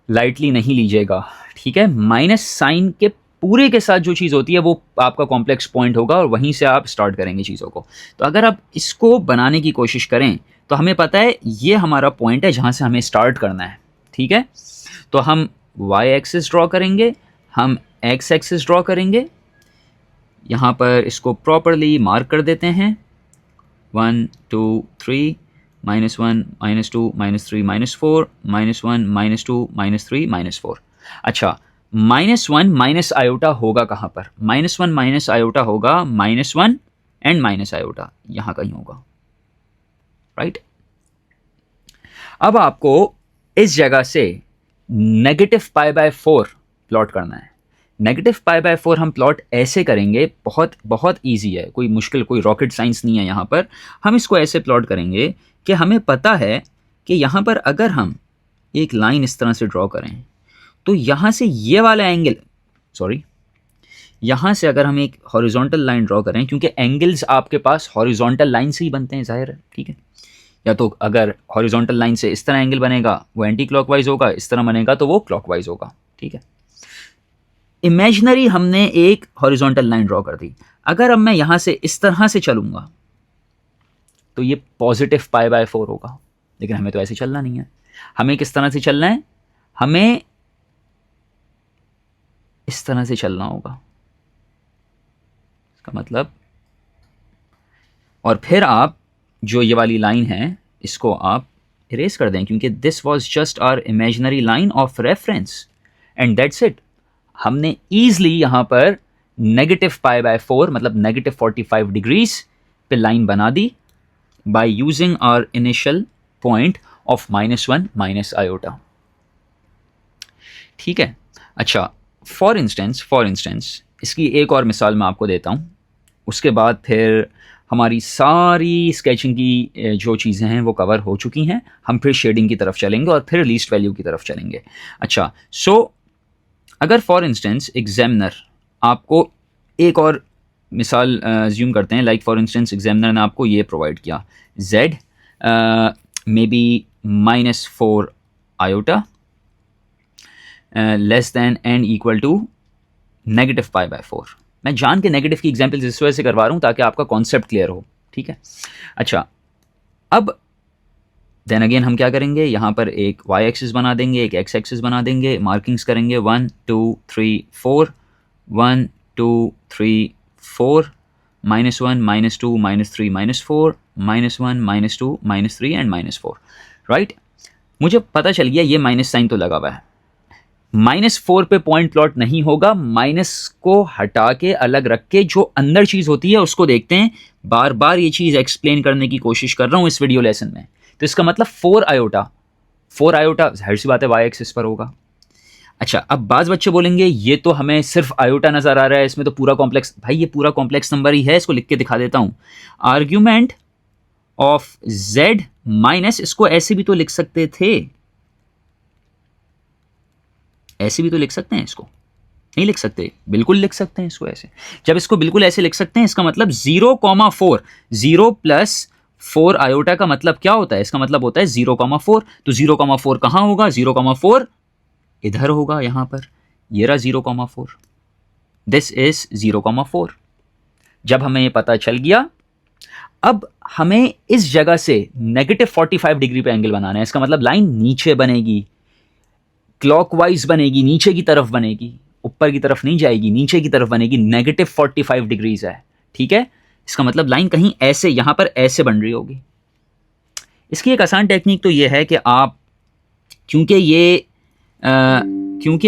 लाइटली नहीं लीजिएगा, ठीक है। माइनस साइन के पूरे के साथ जो चीज़ होती है वो आपका कॉम्प्लेक्स पॉइंट होगा और वहीं से आप स्टार्ट करेंगे चीज़ों को। तो अगर आप इसको बनाने की कोशिश करें तो हमें पता है ये हमारा पॉइंट है जहाँ से हमें स्टार्ट करना है, ठीक है। तो हम y एक्सिस ड्रॉ करेंगे, हम x एक्सिस ड्रॉ करेंगे। यहाँ पर इसको प्रॉपरली मार्क कर देते हैं, 1 2 3 -1 -2 -3 -4 -1 -2 -3 -4। अच्छा, -1 - आयोटा होगा कहाँ पर? -1 - आयोटा होगा -1 एंड -आयोटा यहाँ कहीं होगा, राइट? अब आपको इस जगह से -π/4 प्लॉट करना है। -π/4 हम प्लॉट ऐसे करेंगे, बहुत बहुत ईजी है, कोई मुश्किल, कोई रॉकेट साइंस नहीं है यहाँ पर। हम इसको ऐसे प्लॉट करेंगे कि हमें पता है कि यहाँ पर अगर हम एक लाइन इस तरह से ड्रॉ करें तो यहाँ से ये वाला एंगल, सॉरी, यहाँ से अगर हम एक हॉरिजॉन्टल लाइन ड्रॉ करें, क्योंकि एंगल्स आपके पास हॉरिजॉन्टल लाइन से ही बनते हैं, जाहिर है, ठीक है। या तो अगर हॉरिजॉन्टल लाइन से इस तरह एंगल बनेगा वो एंटी क्लॉकवाइज होगा, इस तरह बनेगा तो वो क्लॉकवाइज होगा, ठीक है। इमेजिनरी हमने एक हॉरिजॉन्टल लाइन ड्रॉ कर दी। अगर अब मैं यहाँ से इस तरह से चलूंगा तो ये पॉजिटिव π/4 होगा, लेकिन हमें तो ऐसे चलना नहीं है। हमें किस तरह से चलना है? हमें इस तरह से चलना होगा, इसका मतलब। और फिर आप जो ये वाली लाइन है इसको आप इरेज कर दें, क्योंकि this was just our imaginary line of reference and that's it. हमने ईजिली यहाँ पर -π/4 मतलब -45 डिग्रीज पे लाइन बना दी by using our initial point of -1 - iota, ठीक है। अच्छा, फॉर इंस्टेंस इसकी एक और मिसाल मैं आपको देता हूँ, उसके बाद फिर हमारी सारी स्केचिंग की जो चीज़ें हैं वो कवर हो चुकी हैं। हम फिर शेडिंग की तरफ चलेंगे और फिर लीस्ट वैल्यू की तरफ चलेंगे। अच्छा, सो अगर फॉर इंस्टेंस एग्जामिनर आपको एक और मिसाल ज्यूम करते हैं, लाइक फॉर इंस्टेंस एग्जामिनर ने आपको ये प्रोवाइड किया z may be -4 iota less than n equal to -π/4। मैं जान के नेगेटिव की एग्जाम्पल्स इस वजह से करवा रहा हूँ ताकि आपका कॉन्सेप्ट क्लियर हो, ठीक है। अच्छा, अब देन अगेन हम क्या करेंगे, यहाँ पर एक y एक्सिस बना देंगे, एक x एक्सिस बना देंगे, मार्किंग्स करेंगे 1 2 3 4 1 2 3 4 -1 -2 -3 -4 -1 -2 -3 एंड -4, राइट। मुझे पता चल गया ये माइनस साइन तो लगा हुआ है। -4 पे पॉइंट प्लॉट नहीं होगा, माइनस को हटा के अलग रख के जो अंदर चीज़ होती है उसको देखते हैं। बार बार ये चीज़ एक्सप्लेन करने की कोशिश कर रहा हूँ इस वीडियो लेसन में। तो इसका मतलब 4 आयोटा जाहिर सी बात है y एक्सिस पर होगा। अच्छा, अब बाज़ बच्चे बोलेंगे ये तो हमें सिर्फ आयोटा नज़र आ रहा है, इसमें तो पूरा कॉम्प्लेक्स। भाई ये पूरा कॉम्प्लेक्स नंबर ही है, इसको लिख के दिखा देता हूँ। आर्ग्यूमेंट ऑफ z माइनस, इसको ऐसे भी तो लिख सकते थे, ऐसे भी तो लिख सकते हैं, इसको नहीं लिख सकते? बिल्कुल लिख सकते हैं इसको ऐसे। जब इसको बिल्कुल ऐसे लिख सकते हैं, इसका मतलब 0,4 0 + 4 आयोटा का मतलब क्या होता है? इसका मतलब होता है 0,4। तो 0,4 कहाँ होगा? 0,4 इधर होगा, यहाँ पर। ये रहा 0,4, दिस इज 0,4। जब हमें ये पता चल गया, अब हमें इस जगह से -45 डिग्री पे एंगल बनाना है। इसका मतलब लाइन नीचे बनेगी, क्लॉकवाइज बनेगी, नीचे की तरफ बनेगी, ऊपर की तरफ नहीं जाएगी, नीचे की तरफ बनेगी। -45 डिग्रीज है, ठीक है। इसका मतलब लाइन कहीं ऐसे, यहां पर ऐसे बन रही होगी। इसकी एक आसान टेक्निक तो ये है कि आप, क्योंकि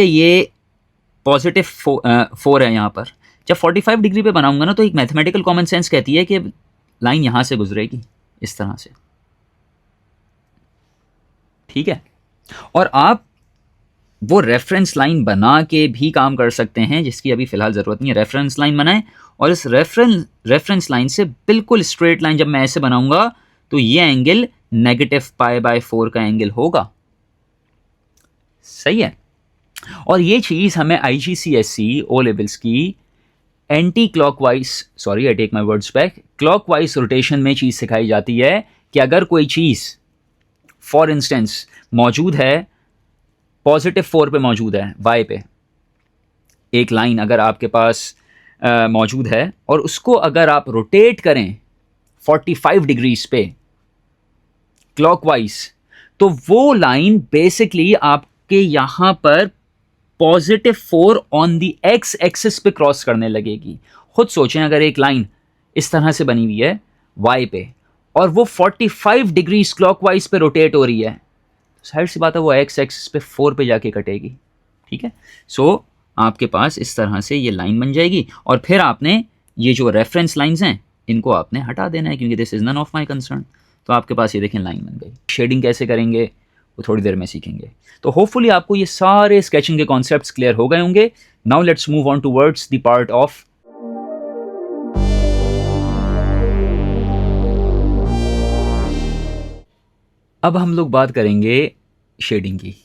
ये +4 है यहाँ पर, जब 45 डिग्री पे बनाऊंगा ना, तो एक मैथमेटिकल कॉमन सेंस कहती है कि लाइन यहां से गुजरेगी इस तरह से, ठीक है। और आप वो रेफरेंस लाइन बना के भी काम कर सकते हैं, जिसकी अभी फिलहाल ज़रूरत नहीं है। रेफरेंस लाइन बनाएं और इस रेफरेंस लाइन से बिल्कुल स्ट्रेट लाइन जब मैं ऐसे बनाऊंगा तो ये एंगल -π/4 का एंगल होगा, सही है। और ये चीज़ हमें IGCSE ओ लेवल्स की anticlockwise, sorry I take my words back, clockwise rotation में चीज़ सिखाई जाती है कि अगर कोई चीज़ फॉर इंस्टेंस मौजूद है, +4 पे मौजूद है, y पे एक लाइन अगर आपके पास मौजूद है, और उसको अगर आप रोटेट करें 45 डिग्रीज पे क्लॉकवाइज, तो वो लाइन बेसिकली आपके यहां पर +4 ऑन दी x एक्सिस पे क्रॉस करने लगेगी। खुद सोचें, अगर एक लाइन इस तरह से बनी हुई है y पे और वो 45 डिग्रीज क्लॉकवाइज पे रोटेट हो रही है, जाहिर सी बात है वो x एक्सिस पे 4 पे जाके कटेगी, ठीक है। सो आपके पास इस तरह से ये लाइन बन जाएगी, और फिर आपने ये जो रेफरेंस लाइंस हैं इनको आपने हटा देना है, क्योंकि this is none of my concern. तो आपके पास ये देखें लाइन बन गई। शेडिंग कैसे करेंगे वो थोड़ी देर में सीखेंगे। तो होपफुली आपको ये सारे स्केचिंग के कॉन्सेप्ट्स क्लियर हो गए होंगे। Now let's move on towards the part of अब हम लोग बात करेंगे शेडिंग की।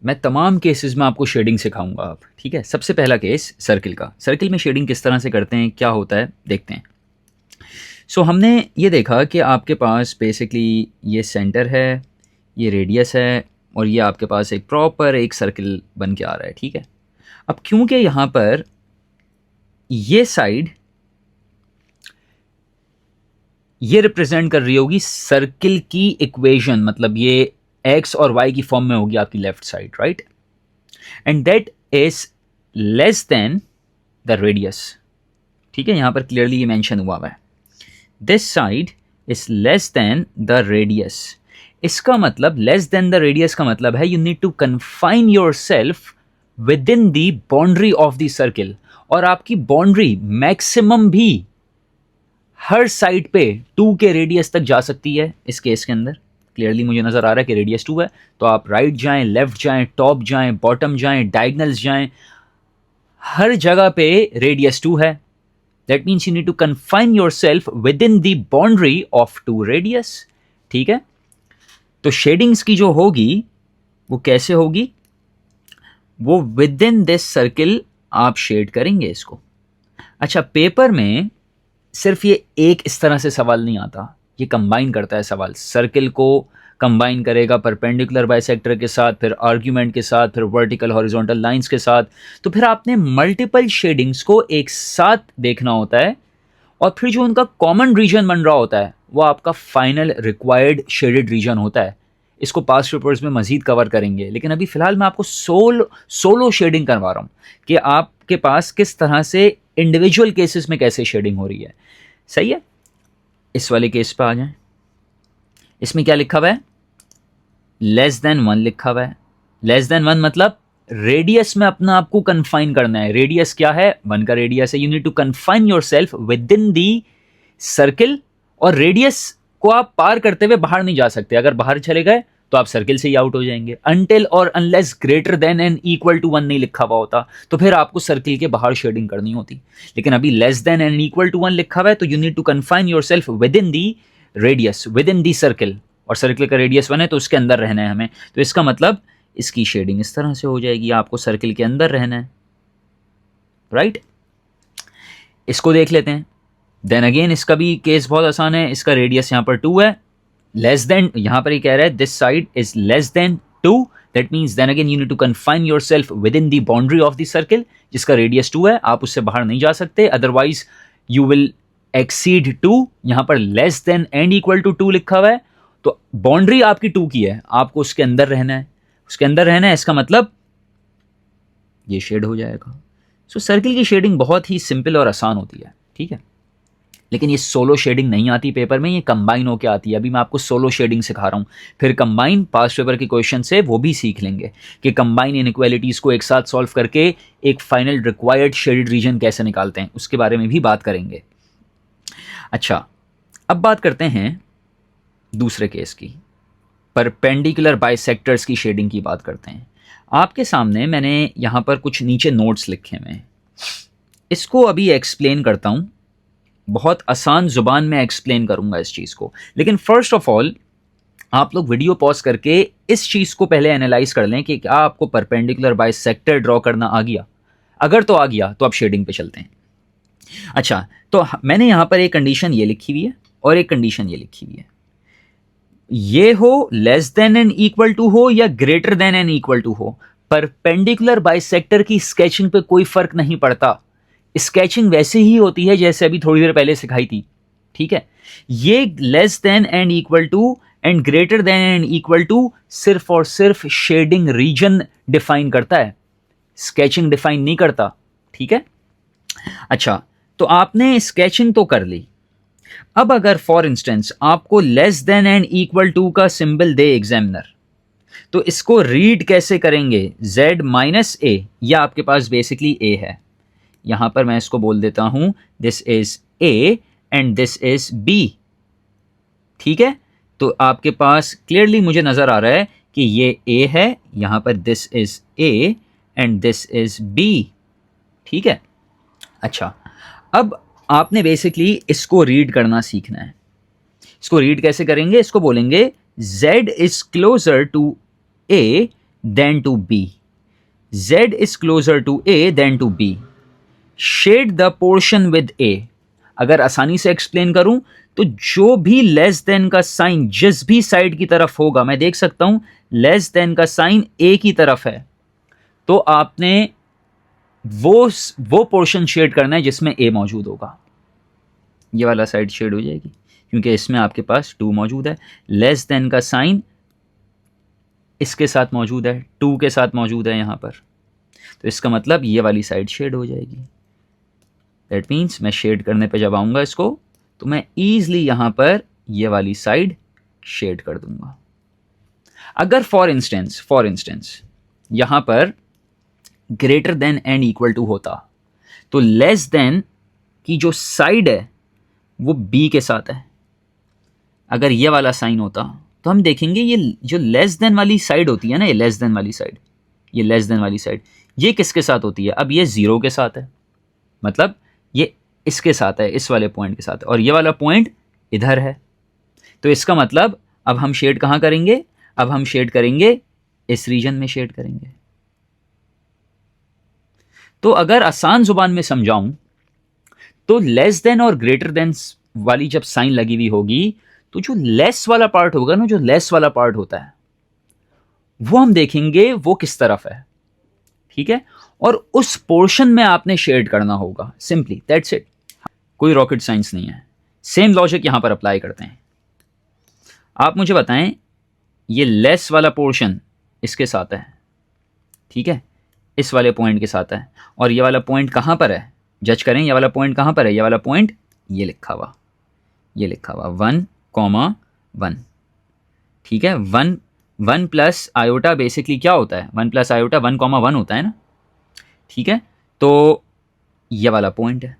मैं तमाम केसेस में आपको शेडिंग सिखाऊंगा अब, ठीक है। सबसे पहला केस सर्किल का। सर्किल में शेडिंग किस तरह से करते हैं, क्या होता है, देखते हैं। सो हमने ये देखा कि आपके पास बेसिकली ये सेंटर है, ये रेडियस है, और ये आपके पास एक प्रॉपर एक सर्किल बन के आ रहा है, ठीक है। अब क्योंकि यहाँ पर ये साइड ये रिप्रेजेंट कर रही होगी सर्किल की इक्वेशन, मतलब ये x और y की फॉर्म में होगी आपकी left side, right, and that is less than the radius, ठीक है। यहां पर क्लियरली ये मेंशन हुआ है, this side is less than the radius. इसका मतलब लेस देन द रेडियस का मतलब है you need to confine yourself within the boundary of the circle, और आपकी बाउंड्री मैक्सिमम भी हर साइड पे 2 के रेडियस तक जा सकती है। इस केस के अंदर क्लियरली मुझे नज़र आ रहा है कि रेडियस 2 है, तो आप राइट जाएं, लेफ्ट जाएं, टॉप जाएं, बॉटम जाएं, डायगनल्स जाएं, हर जगह पे रेडियस 2 है। That means you need to confine yourself within the boundary of two radius. ठीक है, तो शेडिंग्स की जो होगी वो कैसे होगी, वो विद इन दिस सर्किल आप शेड करेंगे इसको। अच्छा, पेपर में सिर्फ ये एक इस तरह से सवाल नहीं आता, ये कंबाइन करता है सवाल, सर्किल को कंबाइन करेगा परपेंडिकुलर बाइसेक्टर के साथ, फिर आर्ग्यूमेंट के साथ, फिर वर्टिकल हॉरिजॉन्टल लाइंस के साथ। तो फिर आपने मल्टीपल शेडिंग्स को एक साथ देखना होता है, और फिर जो उनका कॉमन रीजन बन रहा होता है वो आपका फाइनल रिक्वायर्ड शेडेड रीजन होता है। इसको पास्ट पेपर्स में मजीद कवर करेंगे, लेकिन अभी फिलहाल मैं आपको सोलो शेडिंग करवा रहा हूँ कि आपके पास किस तरह से इंडिविजुअल केसेस में कैसे शेडिंग हो रही है। सही है, इस वाले केस पे आ जाएं। इसमें क्या लिखा हुआ है, लेस देन 1 लिखा हुआ है। लेस देन 1 मतलब रेडियस में अपना आपको कन्फाइन करना है। रेडियस क्या है, 1 का रेडियस है। You need to confine yourself within the circle, और रेडियस को आप पार करते हुए बाहर नहीं जा सकते। अगर बाहर चले गए तो आप सर्किल से ही आउट हो जाएंगे। अनटिल और unless greater than and equal to 1 नहीं लिखा हुआ होता तो फिर आपको सर्किल के बाहर शेडिंग करनी होती। लेकिन अभी less than and equal to 1 लिखा हुआ है, तो you need to confine yourself within the radius, within the circle, और सर्किल का रेडियस 1 है तो उसके अंदर रहना है हमें। तो इसका मतलब इसकी शेडिंग इस तरह से हो जाएगी, आपको सर्किल के अंदर रहना है, राइट। इसको देख लेते हैं। देन अगेन इसका भी केस बहुत आसान है। इसका रेडियस यहाँ पर 2 है, लेस देन, यहाँ पर ही कह रहा है this side is less than 2, that means then again you need to confine yourself within the boundary of the circle, जिसका रेडियस 2 है, आप उससे बाहर नहीं जा सकते, अदरवाइज यू विल एक्सीड 2। यहाँ पर less than and equal to 2 लिखा हुआ है, तो बाउंड्री आपकी 2 की है, आपको उसके अंदर रहना है, उसके अंदर रहना है। इसका मतलब ये शेड हो जाएगा। सो सर्किल की शेडिंग बहुत ही सिंपल और आसान होती है, ठीक है। लेकिन ये सोलो शेडिंग नहीं आती पेपर में, ये कंबाइन होके आती है। अभी मैं आपको सोलो शेडिंग सिखा रहा हूँ, फिर कंबाइन पास्ट पेपर के क्वेश्चन से वो भी सीख लेंगे कि कंबाइन इनइक्वालिटीज को एक साथ सॉल्व करके एक फाइनल रिक्वायर्ड शेडेड रीजन कैसे निकालते हैं, उसके बारे में भी बात करेंगे। अच्छा, अब बात करते हैं दूसरे केस की, परपेंडिकुलर बाइसेक्टर्स की शेडिंग की बात करते हैं। आपके सामने मैंने यहाँ पर कुछ नीचे नोट्स लिखे हुए हैं, इसको अभी एक्सप्लेन करता हूँ। बहुत आसान जुबान में एक्सप्लेन करूंगा इस चीज़ को, लेकिन फर्स्ट ऑफ ऑल आप लोग वीडियो पॉज करके इस चीज़ को पहले एनालाइज कर लें कि क्या आपको परपेंडिकुलर बाइसेक्टर ड्रॉ करना आ गया। अगर तो आ गया तो आप शेडिंग पे चलते हैं। अच्छा, तो मैंने यहाँ पर एक कंडीशन ये लिखी हुई है और एक कंडीशन ये लिखी हुई है, ये हो less than and equal to हो या greater than and equal to हो, परपेंडिकुलर बाइसेक्टर की स्केचिंग पे कोई फर्क नहीं पड़ता। स्केचिंग वैसे ही होती है जैसे अभी थोड़ी देर पहले सिखाई थी, ठीक है। ये less than and equal to and greater than and equal to सिर्फ और सिर्फ शेडिंग रीजन डिफाइन करता है, स्केचिंग डिफाइन नहीं करता, ठीक है। अच्छा, तो आपने स्केचिंग तो कर ली। अब अगर फॉर इंस्टेंस आपको less than and equal to का सिंबल दे एग्जामिनर, तो इसको रीड कैसे करेंगे, z माइनस ए, या आपके पास बेसिकली a है। यहां पर मैं इसको बोल देता हूं this is a and this is b, ठीक है। तो आपके पास क्लियरली मुझे नजर आ रहा है कि ये a है, यहां पर this is a and this is b, ठीक है। अच्छा, अब आपने बेसिकली इसको रीड करना सीखना है। इसको रीड कैसे करेंगे, इसको बोलेंगे z is closer to a than to b, z is closer to a than to b, shade the portion with a। अगर आसानी से एक्सप्लेन करूं तो जो भी लेस देन का साइन जिस भी साइड की तरफ होगा, मैं देख सकता हूं लेस देन का साइन a की तरफ है, तो आपने वो पोर्शन शेड करना है जिसमें a मौजूद होगा। ये वाला साइड शेड हो जाएगी क्योंकि इसमें आपके पास 2 मौजूद है, लेस देन का साइन इसके साथ मौजूद है, 2 के साथ मौजूद है यहाँ पर, तो इसका मतलब ये वाली साइड शेड हो जाएगी। दैट मीन्स मैं शेड करने पे जब आऊँगा इसको, तो मैं ईजिली यहाँ पर ये वाली साइड शेड कर दूंगा। अगर फॉर इंस्टेंस यहाँ पर greater than and equal to होता, तो लेस देन की जो साइड है वो b के साथ है। अगर ये वाला साइन होता तो हम देखेंगे ये जो लेस देन वाली साइड होती है ना, ये लेस देन वाली साइड, ये किसके साथ होती है, अब ये 0 के साथ है, मतलब ये इसके साथ है, इस वाले पॉइंट के साथ है, और ये वाला पॉइंट इधर है। तो इसका मतलब अब हम शेड कहाँ करेंगे? अब हम शेड करेंगे इस रीजन में शेड करेंगे। तो अगर आसान जुबान में समझाऊं तो लेस देन और ग्रेटर देन वाली जब साइन लगी हुई होगी तो जो लेस वाला पार्ट होगा ना, जो लेस वाला पार्ट होता है वो हम देखेंगे वो किस तरफ है, ठीक है, और उस पोर्शन में आपने शेड करना होगा। सिंपली दैट्स इट, कोई रॉकेट साइंस नहीं है। सेम लॉजिक यहां पर अप्लाई करते हैं। आप मुझे बताएं, ये लेस वाला पोर्शन इसके साथ है, ठीक है, इस वाले पॉइंट के साथ है, और ये वाला पॉइंट कहां पर है? जज करें, ये वाला पॉइंट कहां पर है? ये वाला पॉइंट ये लिखा हुआ, ये लिखा हुआ 1,1, ठीक है। 1 प्लस आयोटा बेसिकली क्या होता है? 1 प्लस आयोटा 1,1 होता है ना, ठीक है। तो ये वाला पॉइंट है,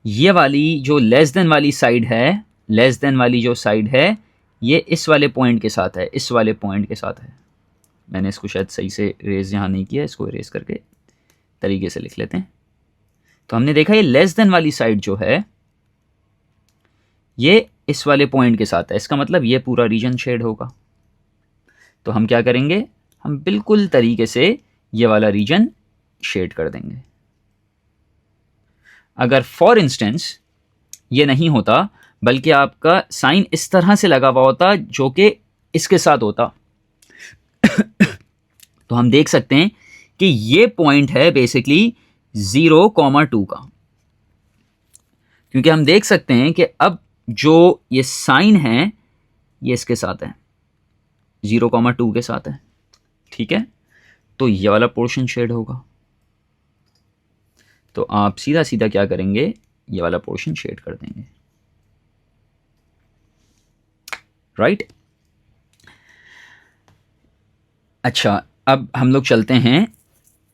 ये वाली जो लेस देन वाली साइड है, लेस देन वाली जो साइड है ये इस वाले पॉइंट के साथ है, इस वाले पॉइंट के साथ है। मैंने इसको शायद सही से रेज यहाँ नहीं किया, इसको रेज करके तरीके से लिख लेते हैं। तो हमने देखा ये लेस देन वाली साइड जो है ये इस वाले पॉइंट के साथ है, इसका मतलब ये पूरा रीजन शेड होगा। तो हम क्या करेंगे? हम बिल्कुल तरीके से ये वाला रीजन शेड कर देंगे। अगर फॉर इंस्टेंस ये नहीं होता बल्कि आपका साइन इस तरह से लगा हुआ होता जो कि इसके साथ होता तो हम देख सकते हैं कि ये पॉइंट है बेसिकली 0,2 का, क्योंकि हम देख सकते हैं कि अब जो ये साइन है ये इसके साथ है, 0,2 के साथ है, ठीक है। तो ये वाला पोर्शन शेड होगा। तो आप सीधा सीधा क्या करेंगे? ये वाला पोर्शन शेड कर देंगे, राइट। अच्छा, अब हम लोग चलते हैं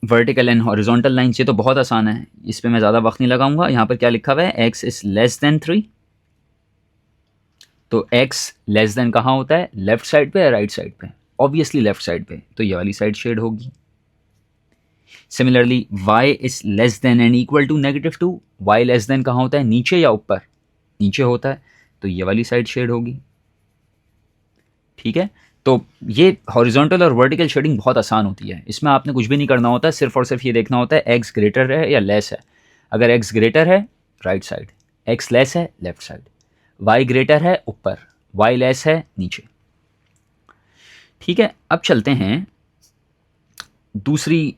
वर्टिकल एंड हॉरिजॉन्टल लाइन्स। ये तो बहुत आसान है, इस पे मैं ज़्यादा वक्त नहीं लगाऊंगा। यहाँ पर क्या लिखा हुआ है? x is less then 3। तो x लेस देन कहाँ होता है? लेफ्ट साइड पे या राइट साइड पे? ऑब्वियसली लेफ्ट साइड पे, तो ये वाली साइड शेड होगी। Similarly y is less than and equal to -2। y less than कहाँ होता है? नीचे या ऊपर? नीचे होता है, तो ये वाली साइड शेड होगी, ठीक है। तो ये हॉरिजॉन्टल और वर्टिकल शेडिंग बहुत आसान होती है, इसमें आपने कुछ भी नहीं करना होता, सिर्फ और सिर्फ ये देखना होता है x ग्रेटर है या लेस है। अगर x ग्रेटर है राइट साइड, x लेस है लेफ्ट साइड, y ग्रेटर है ऊपर, y लेस है नीचे, ठीक है। अब चलते हैं दूसरी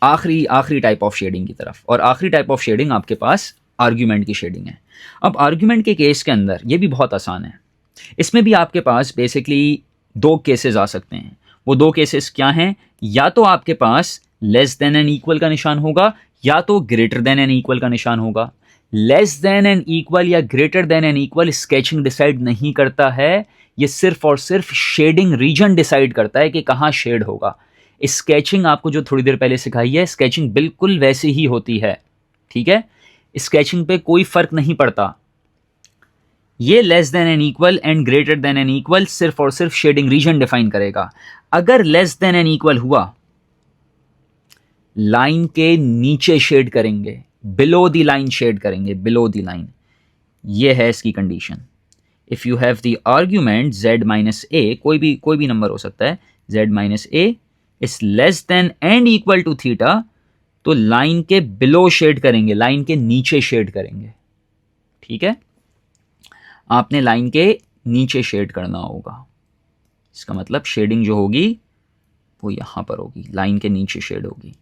आखिरी टाइप ऑफ शेडिंग की तरफ, और आखिरी टाइप ऑफ शेडिंग आपके पास आर्ग्यूमेंट की शेडिंग है। अब आर्ग्यूमेंट के केस के अंदर ये भी बहुत आसान है, इसमें भी आपके पास बेसिकली दो केसेस आ सकते हैं। वो दो केसेस क्या हैं? या तो आपके पास लेस देन एंड इक्वल का निशान होगा या तो ग्रेटर देन एंड इक्वल का निशान होगा। लेस देन एंड इक्वल या greater than and equal sketching decide नहीं करता है, ये सिर्फ और सिर्फ शेडिंग रीजन डिसाइड करता है कि कहाँ शेड होगा। स्केचिंग आपको जो थोड़ी देर पहले सिखाई है, स्केचिंग बिल्कुल वैसी ही होती है, ठीक है। स्केचिंग पे कोई फर्क नहीं पड़ता। ये less than and equal and greater than and equal सिर्फ और सिर्फ शेडिंग रीजन डिफाइन करेगा। अगर लेस देन एंड इक्वल हुआ, लाइन के नीचे शेड करेंगे, बिलो द लाइन शेड करेंगे, बिलो द लाइन। ये है इसकी condition. If you have the argument z minus A, कोई भी नंबर हो सकता है, z minus A is less than and equal to theta, तो लाइन के बिलो शेड करेंगे, लाइन के नीचे शेड करेंगे, ठीक है। आपने लाइन के नीचे शेड करना होगा, इसका मतलब शेडिंग जो होगी वो यहां पर होगी, लाइन के नीचे शेड होगी।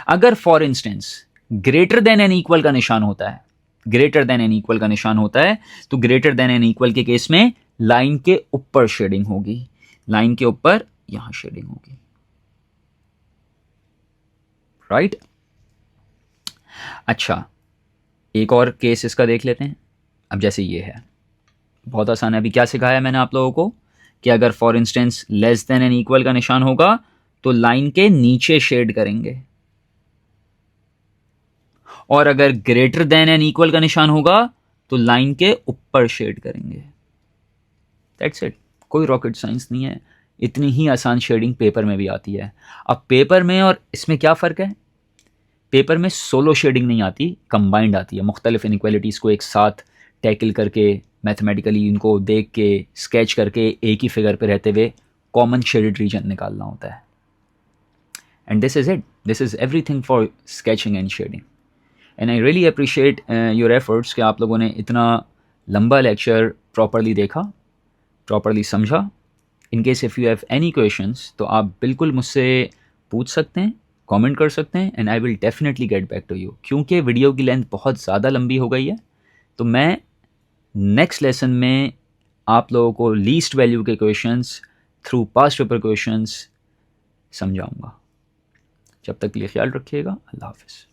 अगर for instance greater than and equal का निशान होता है, ग्रेटर देन एंड इक्वल का निशान होता है, तो ग्रेटर देन एंड इक्वल के केस में लाइन के ऊपर शेडिंग होगी, लाइन के ऊपर यहां शेडिंग होगी, राइट। अच्छा, एक और केस इसका देख लेते हैं। अब जैसे ये है, बहुत आसान है। अभी क्या सिखाया मैंने आप लोगों को कि अगर for instance less than and equal का निशान होगा तो लाइन के नीचे शेड करेंगे, और अगर ग्रेटर देन एंड इक्वल का निशान होगा तो लाइन के ऊपर शेड करेंगे। दैट्स इट, कोई रॉकेट साइंस नहीं है, इतनी ही आसान शेडिंग पेपर में भी आती है। अब पेपर में और इसमें क्या फ़र्क है? पेपर में सोलो शेडिंग नहीं आती, कंबाइंड आती है। मुख्तलिफ इनइक्वालिटीज़ को एक साथ टैकल करके, मैथमेटिकली इनको देख के, स्केच करके, एक ही फिगर पे रहते हुए कॉमन शेडेड रीजन निकालना होता है। And this is it, this is everything for sketching and shading. And I really appreciate your efforts कि आप लोगों ने इतना लंबा लेक्चर प्रॉपरली देखा, प्रॉपरली समझा। In case if you have any questions तो आप बिल्कुल मुझसे पूछ सकते हैं, कमेंट कर सकते हैं, and I will definitely get back to you. क्योंकि वीडियो की लेंथ बहुत ज़्यादा लंबी हो गई है, तो मैं नेक्स्ट लेसन में आप लोगों को लीस्ट वैल्यू के questions through past paper questions समझाऊंगा। जब तक के लिए ख्याल रखिएगा। अल्लाह हाफ़िज़।